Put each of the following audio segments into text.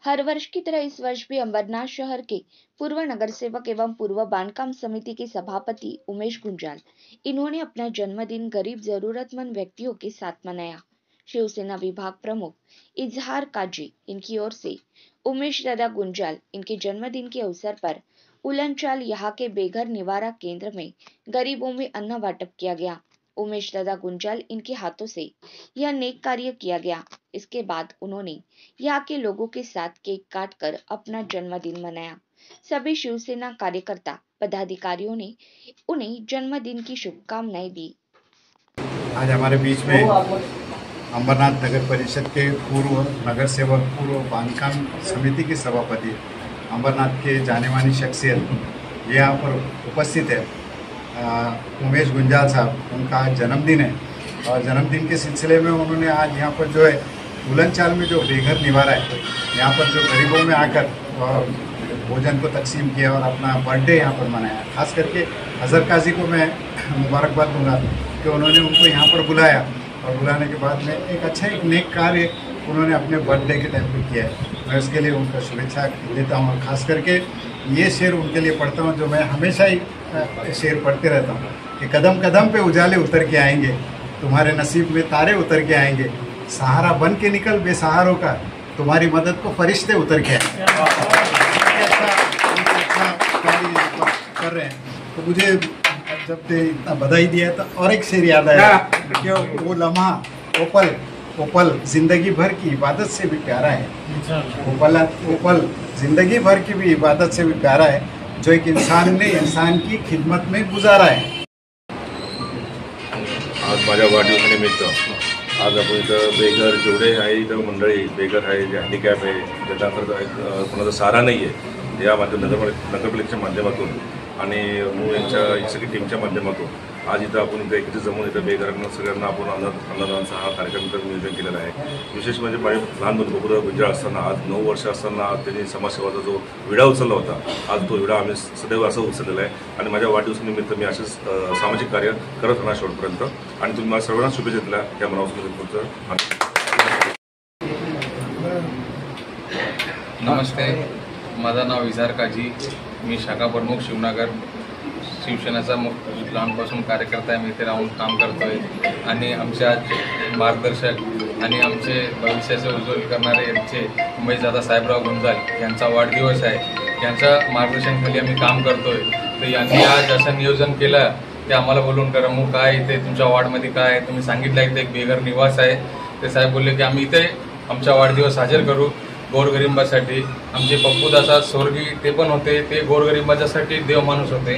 हर वर्ष की तरह इस वर्ष भी अंबरनाथ शहर के पूर्व नगर सेवक एवं पूर्व बांधकाम समिति के सभापति उमेश गुंजाल, इन्होंने अपना जन्मदिन गरीब जरूरतमंद व्यक्तियों के साथ मनाया। शिवसेना विभाग प्रमुख इजहार काजी इनकी ओर से उमेश दादा गुंजाल इनके जन्मदिन के अवसर पर उलनचाल यहाँ के बेघर निवारा केंद्र में गरीबों में अन्न वाटप किया गया। उमेश दादा गुंजाल इनके हाथों से यह नेक कार्य किया गया। इसके बाद उन्होंने यहाँ के लोगों के साथ केक काटकर अपना जन्मदिन मनाया। सभी शिवसेना कार्यकर्ता पदाधिकारियों ने उन्हें जन्मदिन की शुभकामनाएं दी। आज हमारे बीच में अंबरनाथ नगर परिषद के पूर्व नगर सेवक, पूर्व बांधकाम समिति के सभापति, अंबरनाथ के जाने मानी शख्सियत यहाँ पर उपस्थित है। उमेश गुंजाल साहब, उनका आज जन्मदिन है और जन्मदिन के सिलसिले में उन्होंने आज यहाँ पर जो है उलनचाल में जो बेघर निवारा है, यहाँ पर जो गरीबों में आकर भोजन को तकसीम किया और अपना बर्थडे यहाँ पर मनाया। खास करके अजहर काजी को मैं मुबारकबाद दूंगा कि उन्होंने उनको यहाँ पर बुलाया और बुलाने के बाद में एक नेक कार्य उन्होंने अपने बर्थडे के टाइम पे किया है। मैं उसके लिए उनका शुभेच्छा देता हूँ और ख़ास करके ये शेर उनके लिए पढ़ता हूँ जो मैं हमेशा ही शेर पढ़ते रहता हूँ कि कदम कदम पे उजाले उतर के आएंगे, तुम्हारे नसीब में तारे उतर के आएंगे, सहारा बन के निकल बेसहारों का, तुम्हारी मदद को फरिश्ते उतर के आएंगे। कर रहे हैं तो मुझे जब इतना बधाई दिया तो और एक शेर याद आया कि वो लम्हा वो पल जिंदगी भर की इबादत से भी प्यारा है। वो पल जिंदगी भर की भी इबादत से भी प्यारा है जो एक इंसान ने इंसान की खिदमत में गुजारा है। आज माझ्या वाढदिवसानिमित्त आज आपण इथं बेघर जेवढे आहे इथं मंडळी बेघर आहे, जे हँडिकॅप आहे, ज्यांना कोणाचा सहारा नाही आहे, या नगरपालिकेच्या माध्यमातून आणि मूळ यांच्या सगळी टीमच्या माध्यमातून आज इथं आपण इथं एकत्रित जमून इथं बेघरांना सगळ्यांना आपण अन्नदानाचा हा कार्यक्रम नियोजन केलेला आहे। विशेष म्हणजे माझे लहान मुलगा बरोबर गुंजाळ असताना आज 9 वर्ष असताना त्यांनी समाजसेवाचा जो विडा उचलला होता, आज तो विडा आम्ही सदैव असं उचललेला आहे आणि माझ्या वाढदिवसानिमित्त मी असेच सामाजिक कार्य करत राहणार शेवटपर्यंत आणि तुम्ही मला सर्वांना शुभेच्छा दिल्या त्या मनापासून। नमस्ते, माझं नाव इजहार काजी, मी शाखा प्रमुख शिवनगर शिवसेनेचा लहानपासून कार्यकर्ता आहे। मी इथे राहून काम करतोय आणि आमच्या मार्गदर्शक आणि आमचे भविष्याचे उज्ज्वल करणारे यांचे उमेश दादा साहेबराव गुंजाल यांचा वाढदिवस आहे। यांच्या मार्गदर्शनाखाली आम्ही काम करतोय। तर यांनी आज असं नियोजन केलं की आम्हाला बोलून करा मग काय इथे तुमच्या वार्डमध्ये काय तुम्ही सांगितलं इथे एक बेघर निवास आहे। ते साहेब बोलले की आम्ही इथे आमचा वाढदिवस साजरा करू गोरगरिबांसाठी। आमचे पप्पू दादा स्वर्गीय ते पण होते, ते गोरगरिबांसाठी देव माणूस होते।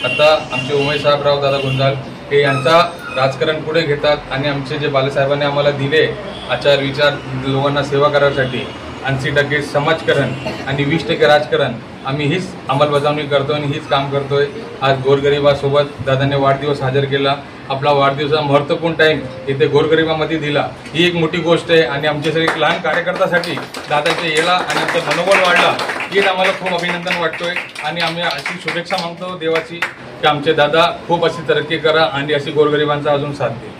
आता आमचे उमेश साहेबराव दादा गुंजाल हे यांचा राजकारण पुढे घेतात आणि आमचे जे बालासाहेबांनी आम्हाला दिले आचार विचार लोकांना सेवा करण्यासाठी 80% समाजकारण आणि 20% राजकारण, आम्ही हीच अंमलबजावणी करतोय आणि हीच काम करतोय। आज गोरगरिबासोबत दादाने वाढदिवस साजरा केला। आपला वाढदिवसाचा महत्त्वपूर्ण टाइम इथे गोरगरिबामध्ये दिला, ही एक मोठी गोष्ट आहे आणि आमच्या सगळे लहान कार्यकर्त्यासाठी दादाचे याला आणि आमचं मनोबल वाढला ही आम्हाला खूप अभिनंदन वाटतोय आणि आम्ही अशी शुभेच्छा मागतो देवाची की आमचे दादा खूप अशी तरक्की करा आणि अशी गोरगरिबांचा अजून साथ दे।